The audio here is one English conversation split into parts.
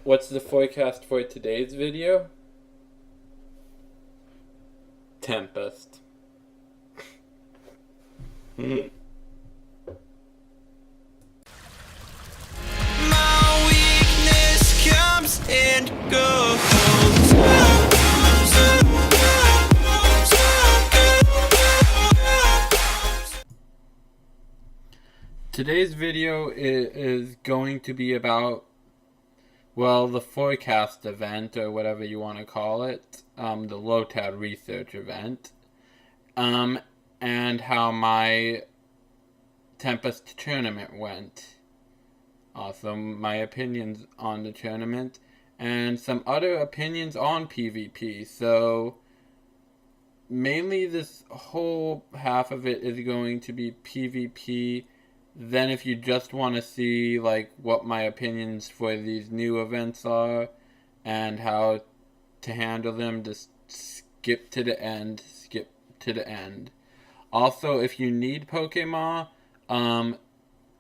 What's the forecast for today's video? Tempest. My weakness comes and goes. Today's video is going to be about, well, the forecast event, or whatever you want to call it, the LOTAD research event, and how my Tempest tournament went. Also, my opinions on the tournament, and some other opinions on PvP. So, mainly this whole half of it is going to be PvP. Then if you just want to see like what my opinions for these new events are and how to handle them, just skip to the end. Also, if you need Pokemon,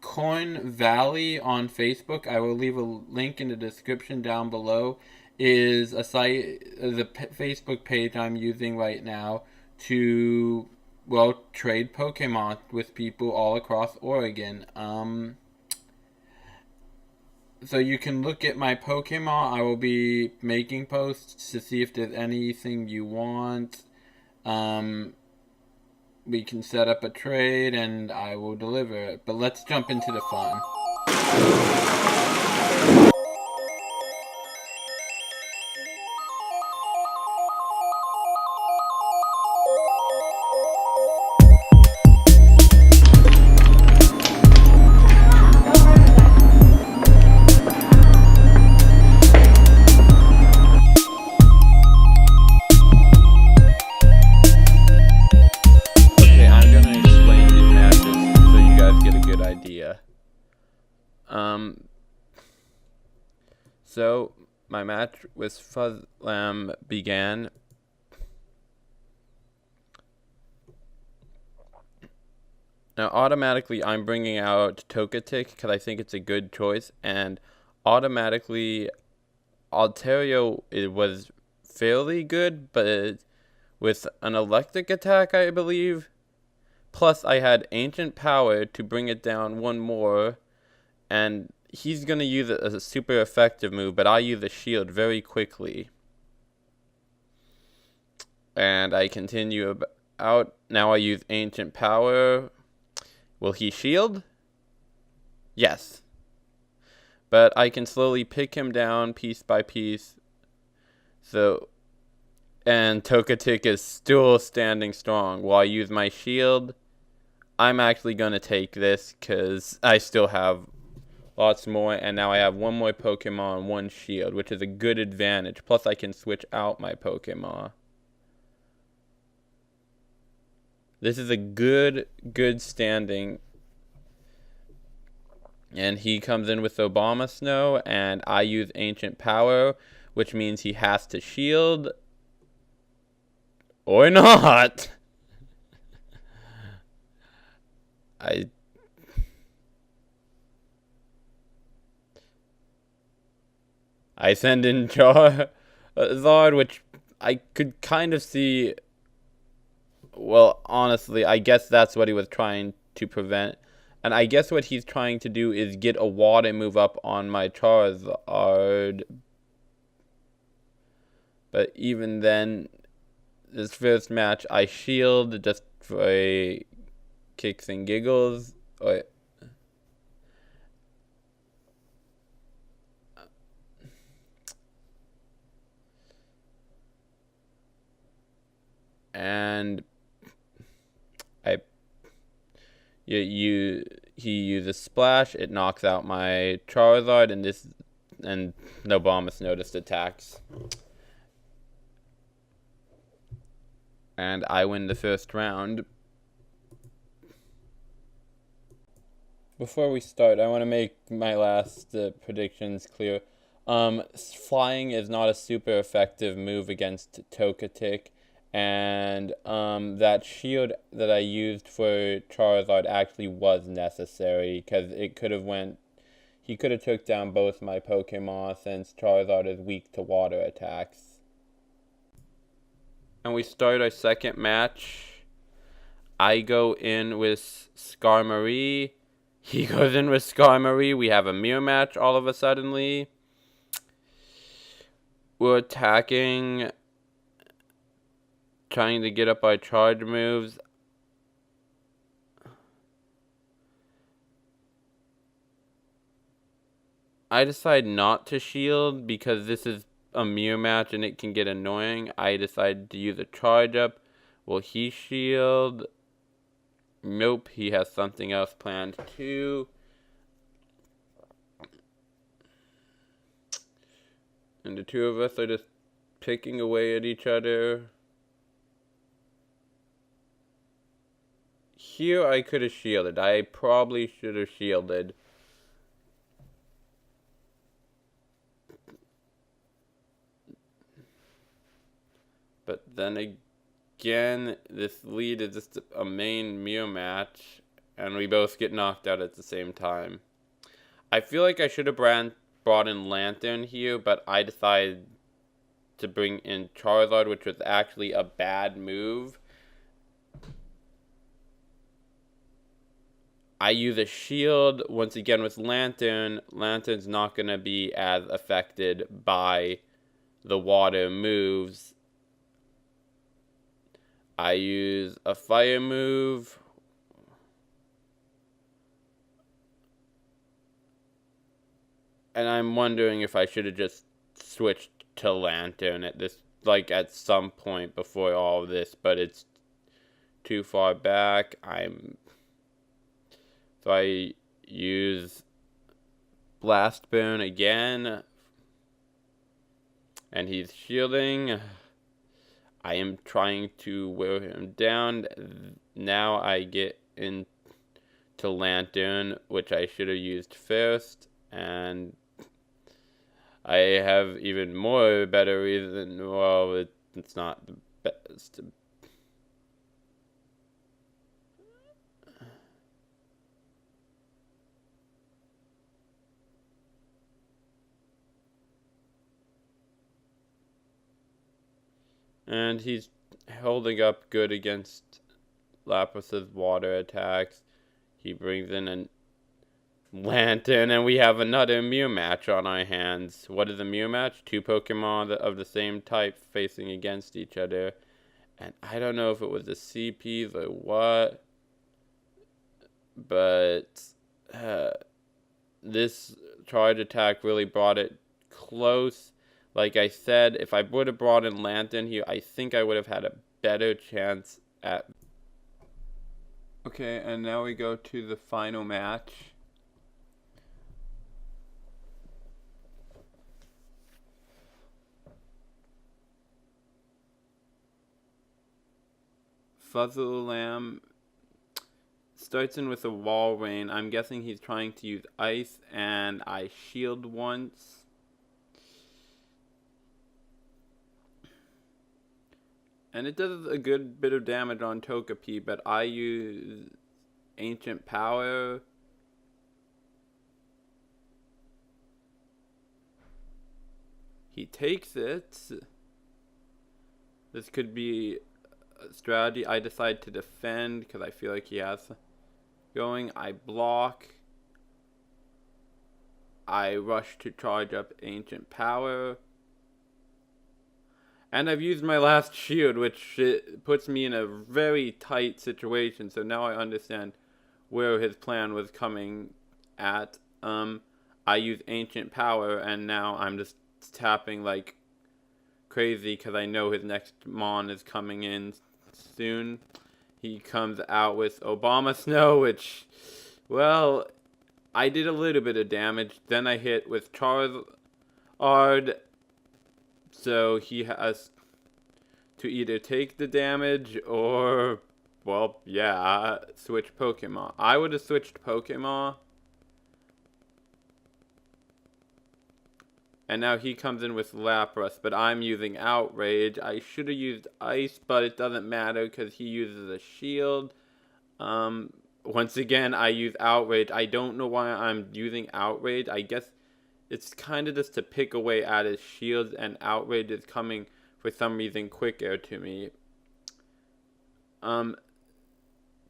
Corn Valley on Facebook, I will leave a link in the description down below, is a site, the Facebook page I'm using right now to, well, trade Pokemon with people all across Oregon. So you can look at my Pokemon. I will be making posts to see if there's anything you want. We can set up a trade and I will deliver it. But let's jump into the fun. So, my match with Fuzzlam began. Now, automatically, I'm bringing out Togetic because I think it's a good choice, and automatically, Altario, it was fairly good, but with an electric attack, I believe. Plus, I had Ancient Power to bring it down one more, and he's going to use it as a super effective move, but I use a shield very quickly. And I continue out. Now I use Ancient Power. Will he shield? Yes. But I can slowly pick him down piece by piece. So, and Togetic is still standing strong. While I use my shield, I'm actually going to take this because I still have lots more, and now I have one more Pokemon, one shield, which is a good advantage. Plus, I can switch out my Pokemon. This is a good standing. And he comes in with Obama Snow, and I use Ancient Power, which means he has to shield. Or not. I send in Charizard, which I could kind of see. Well, honestly, I guess that's what he was trying to prevent. And I guess what he's trying to do is get a water move up on my Charizard. But even then, this first match, I shield just for a kicks and giggles. And he uses Splash. It knocks out my Charizard, and no Bombus noticed attacks. And I win the first round. Before we start, I want to make my last predictions clear. Flying is not a super effective move against Togetic. And that shield that I used for Charizard actually was necessary, because it could have went He could have took down both my Pokemon since Charizard is weak to water attacks. And we start our second match. I go in with Skarmory. He goes in with Skarmory. We have a mirror match all of a suddenly. We're attacking, trying to get up our charge moves. I decide not to shield because this is a mirror match and it can get annoying. I decide to use a charge up. Will he shield? Nope, he has something else planned too. And the two of us are just picking away at each other. Here I could have shielded. I probably should have shielded. But then again, this lead is just a main mirror match, and we both get knocked out at the same time. I feel like I should have brought in Lantern here, but I decided to bring in Charizard, which was actually a bad move. I use a shield once again with Lantern. Lantern's not going to be as affected by the water moves. I use a fire move. And I'm wondering if I should have just switched to Lantern at this, like at some point before all of this, but it's too far back. So I use Blast Burn again. And he's shielding. I am trying to wear him down. Now I get into Lantern, which I should have used first. And I have even more better reason. Well, it's not the best. And he's holding up good against Lapis's water attacks. He brings in a Lantern, and we have another mirror match on our hands. What is a mirror match? Two Pokemon of the same type facing against each other. And I don't know if it was the CPs or what, but this charge attack really brought it close. Like I said, if I would have brought in Lantern here, I think I would have had a better chance at... Okay, and now we go to the final match. Fuzzlelam starts in with a wall rain. I'm guessing he's trying to use ice, and I shield once. And it does a good bit of damage on Togepi, but I use Ancient Power. He takes it. This could be a strategy. I decide to defend because I feel like he has going. I block. I rush to charge up Ancient Power. And I've used my last shield, which puts me in a very tight situation. So now I understand where his plan was coming at. I use Ancient Power, and now I'm just tapping like crazy because I know his next Mon is coming in soon. He comes out with Obama Snow, which, well, I did a little bit of damage. Then I hit with Charizard. So he has to either take the damage or, well, yeah, switch Pokemon. I would have switched Pokemon. And now he comes in with Lapras, but I'm using Outrage. I should have used Ice, but it doesn't matter because he uses a shield. once again, I use Outrage. I don't know why I'm using Outrage. I guess it's kind of just to pick away at his shields, and Outrage is coming for some reason quicker to me.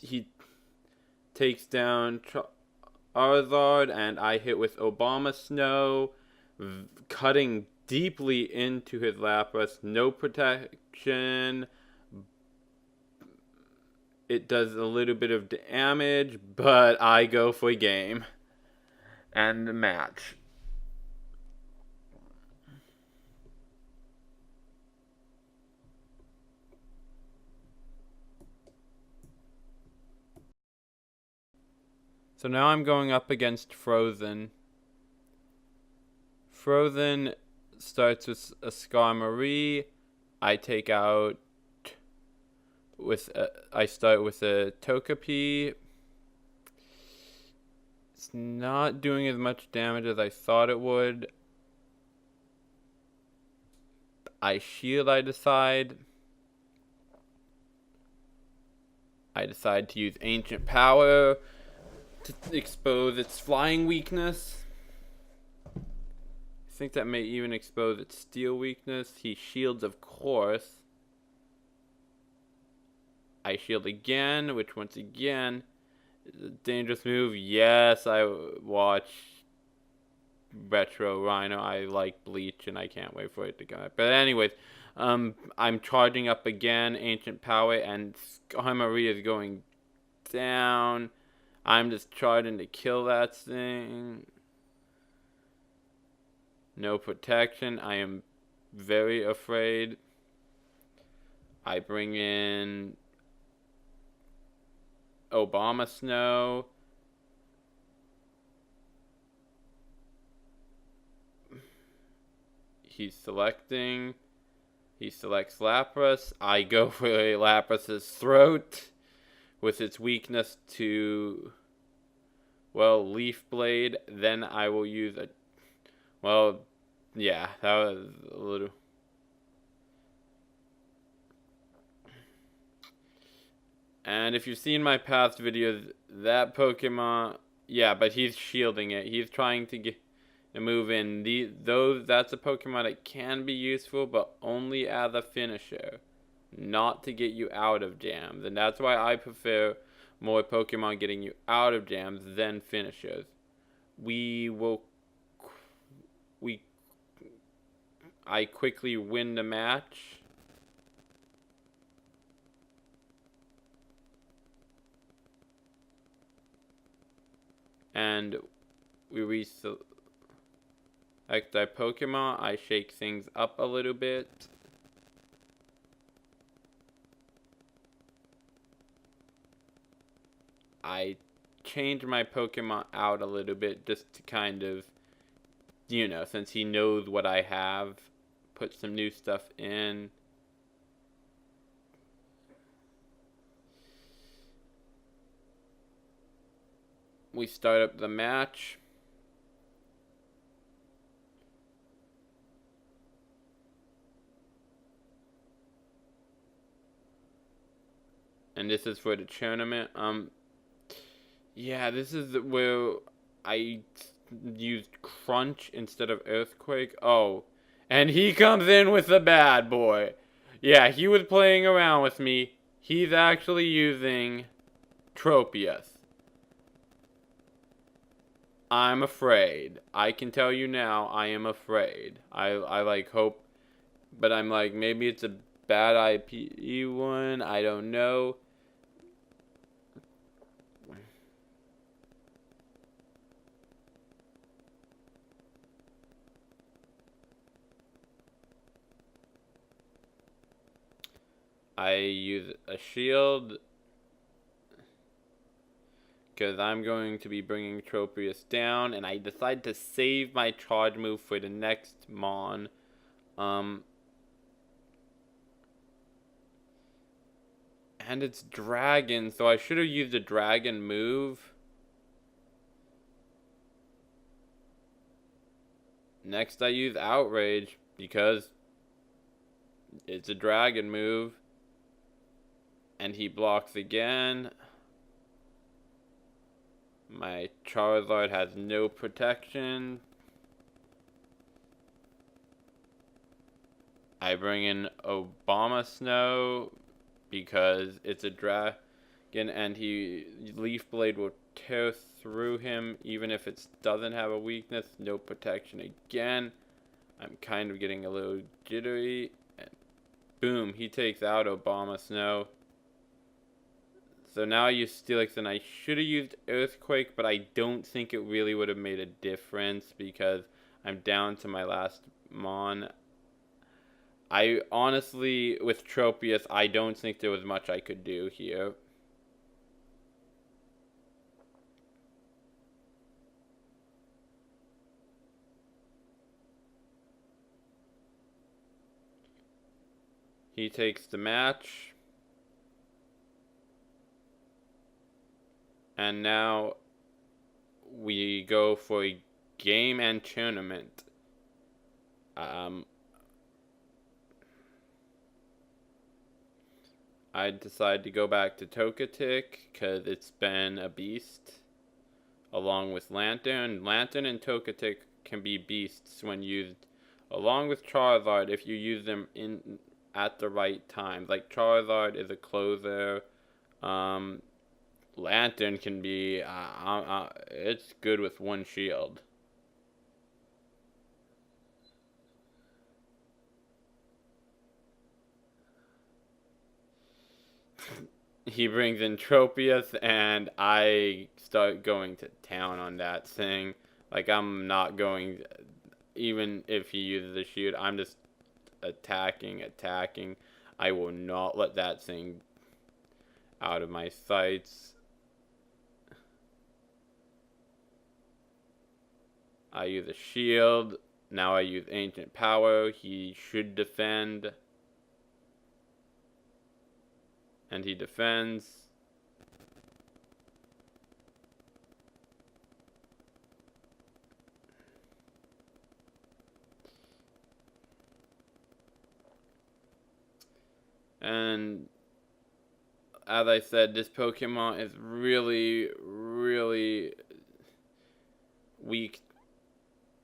He takes down Authered, and I hit with Obama Snow, cutting deeply into his Lapras. No protection. It does a little bit of damage, but I go for game and the match. So now I'm going up against Frozen. Frozen starts with a Skarmory. I take out I start with a Togepi. It's not doing as much damage as I thought it would. I shield, I decide. I decide to use Ancient Power to expose its flying weakness. I think that may even expose its steel weakness. He shields, of course. I shield again, which once again is a dangerous move. Yes, I watch Retro Rhino. I like Bleach, and I can't wait for it to come. But anyways, I'm charging up again, Ancient Power, and Skarmory is going down. I'm just charging to kill that thing. No protection. I am very afraid. I bring in Obama Snow. He's selecting. He selects Lapras. I go for Lapras's throat with its weakness to, well, Leaf Blade. Then I will use a, well, yeah, that was a little. And if you've seen my past videos, that Pokemon, yeah, but he's shielding it. He's trying to get a move in. That's a Pokemon that can be useful, but only as a finisher, not to get you out of jams. And that's why I prefer more Pokemon getting you out of jams than finishers. I quickly win the match. And we reselect our Pokemon. I shake things up a little bit. I change my Pokemon out a little bit just to kind of, you know, since he knows what I have, put some new stuff in. We start up the match. And this is for the tournament. Yeah, this is where I used Crunch instead of Earthquake. Oh, and he comes in with the bad boy. Yeah, he was playing around with me. He's actually using Tropius. I'm afraid. I can tell you now, I am afraid. I like hope, but I'm like, maybe it's a bad IP one. I don't know. I use a shield because I'm going to be bringing Tropius down, and I decide to save my charge move for the next Mon. And it's Dragon, so I should have used a Dragon move. Next I use Outrage because it's a Dragon move. And he blocks again. My Charizard has no protection. I bring in Obama Snow because it's a dragon and Leaf Blade will tear through him even if it doesn't have a weakness. No protection again. I'm kind of getting a little jittery. And boom, he takes out Obama Snow. So now I use Steelix, and I should have used Earthquake, but I don't think it really would have made a difference because I'm down to my last Mon. I honestly, with Tropius, I don't think there was much I could do here. He takes the match. And now we go for a game and tournament. I decide to go back to Togetic because it's been a beast. Along with Lantern. Lantern and Togetic can be beasts when used along with Charizard if you use them at the right time. Like Charizard is a closer. Lantern can be, it's good with one shield. He brings in Tropius, and I start going to town on that thing. Like, I'm not going, even if he uses a shield, I'm just attacking. I will not let that thing out of my sights. I use a shield. Now I use Ancient Power. He should defend. And he defends. And as I said, this Pokemon is really, really weak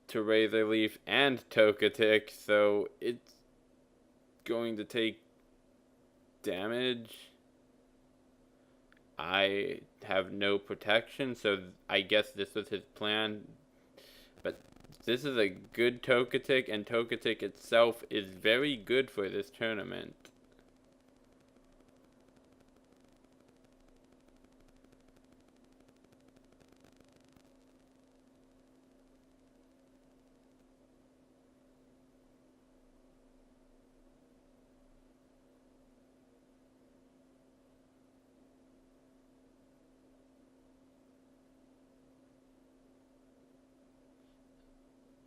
to Razor Leaf and Togetic, so it's going to take damage. I have no protection, so I guess this was his plan. But this is a good Togetic, and Togetic itself is very good for this tournament.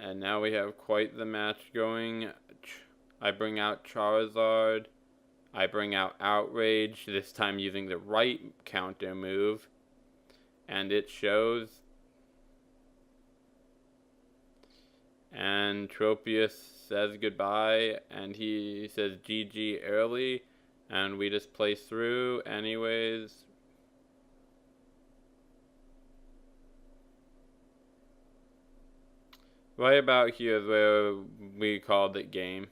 And now we have quite the match going. I bring out Charizard. I bring out Outrage, this time using the right counter move. And it shows. And Tropius says goodbye, and he says GG early. And we just play through anyways. Right about here is where we called it game.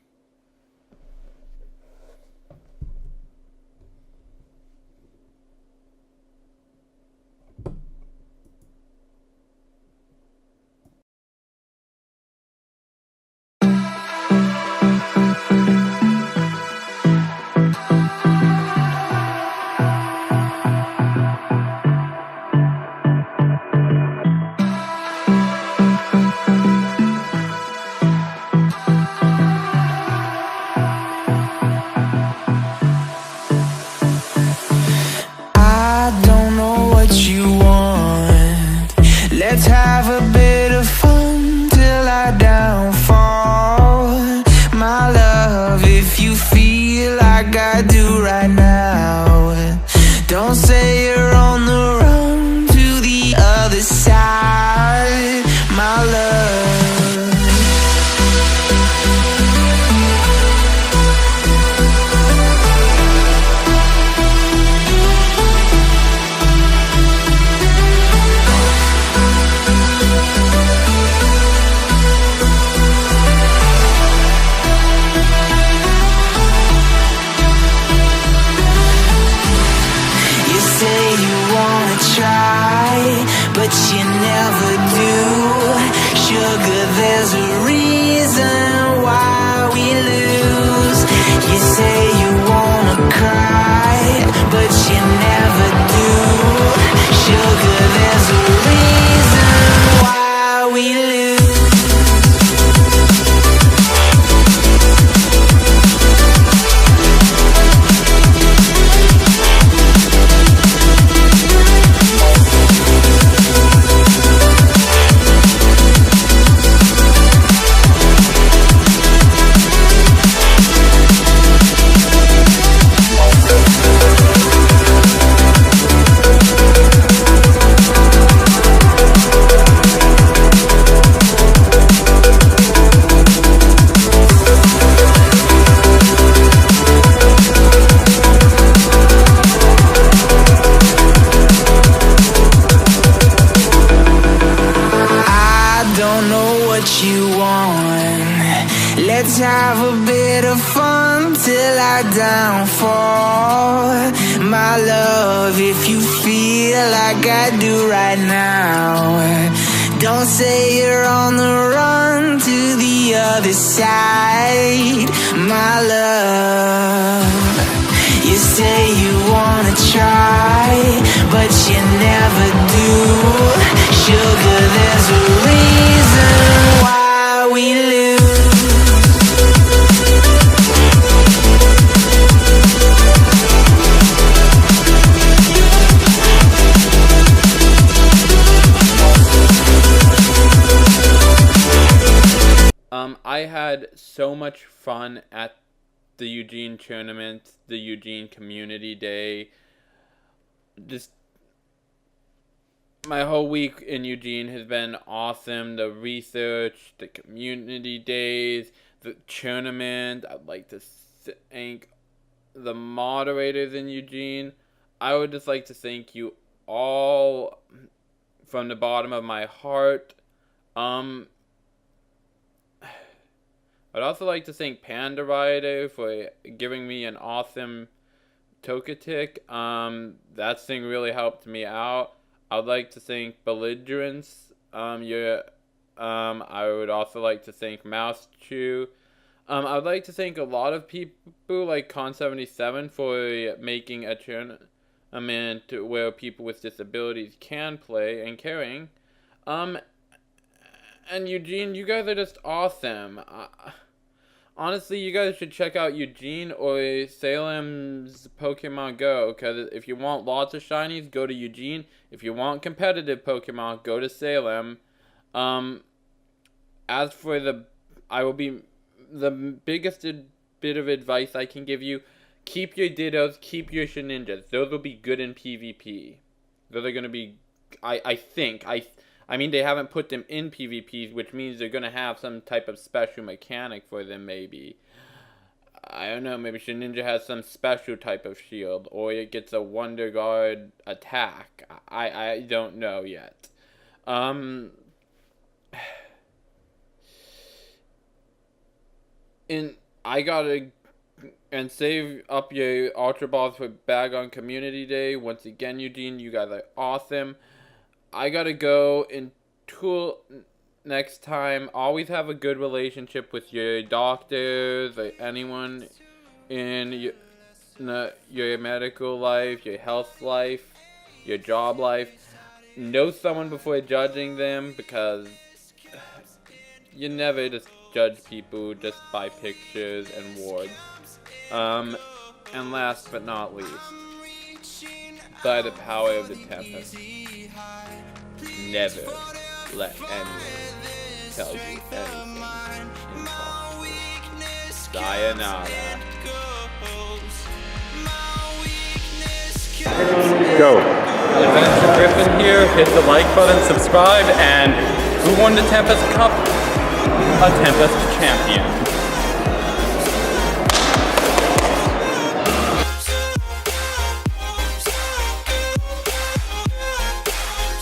You say you wanna cry, but you never do. Sugar, there's a reason why we lose. Let's have a bit of fun till I downfall. My love, if you feel like I do right now, don't say you're on the run to the other side. My love, you say you wanna try, but you never do. Sugar, there's a reason why we lose. I had so much fun at the Eugene tournament, the Eugene Community Day. Just my whole week in Eugene has been awesome. The research, the community days, the tournament. I'd like to thank the moderators in Eugene. I would just like to thank you all from the bottom of my heart. I'd also like to thank Panda Rider for giving me an awesome Togetic. That thing really helped me out. I'd like to thank Belligerence. I would also like to thank Mouse Chew. I'd like to thank a lot of people like Con77 for making a tournament where people with disabilities can play and caring. And Eugene, you guys are just awesome. Honestly, you guys should check out Eugene or Salem's Pokemon Go, because if you want lots of shinies, go to Eugene. If you want competitive Pokemon, go to Salem. As for the biggest bit of advice I can give you, keep your Dittos, keep your Shedinjas. Those will be good in PvP. Those are going to be, I mean, they haven't put them in PvPs, which means they're going to have some type of special mechanic for them, maybe. I don't know, maybe Shedinja has some special type of shield, or it gets a Wonder Guard attack. I don't know yet. And save up your Ultra Balls for Bag on Community Day. Once again, Eugene, you guys are awesome. I gotta go. Until next time, always have a good relationship with your doctors or anyone in your medical life, your health life, your job life. Know someone before judging them, because you never just judge people just by pictures and words. And last but not least, by the power of the Tempest, never let anyone tell you anything impossible. Sayonara. Go. Adventure Griffin here. Hit the like button, subscribe, and who won the Tempest Cup? A Tempest champion.